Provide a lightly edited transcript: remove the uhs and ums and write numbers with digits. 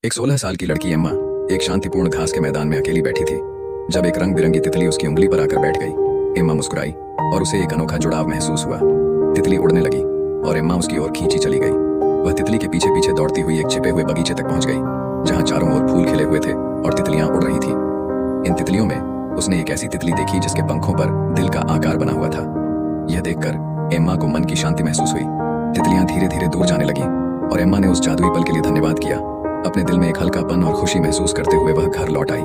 एक 16 साल की लड़की एम्मा एक शांतिपूर्ण घास के मैदान में अकेली बैठी थी जब एक रंग बिरंगी तितली उसकी उंगली पर आकर बैठ गई। एम्मा मुस्कुराई और उसे एक अनोखा जुड़ाव महसूस हुआ। तितली उड़ने लगी और एम्मा उसकी ओर खींची चली गई। वह तितली के पीछे पीछे दौड़ती हुई एक छिपे हुए बगीचे तक पहुंच गई जहां चारों ओर फूल खिले हुए थे और तितलियां उड़ रही थी। इन तितलियों में उसने एक ऐसी तितली देखी जिसके पंखों पर दिल का आकार बना हुआ था। यह देखकर एम्मा को मन की शांति महसूस हुई। तितलियां धीरे धीरे दूर जाने लगी और एम्मा ने उस जादुई पल के लिए धन्यवाद किया। अपने दिल में एक हल्कापन और खुशी महसूस करते हुए वह घर लौट आई।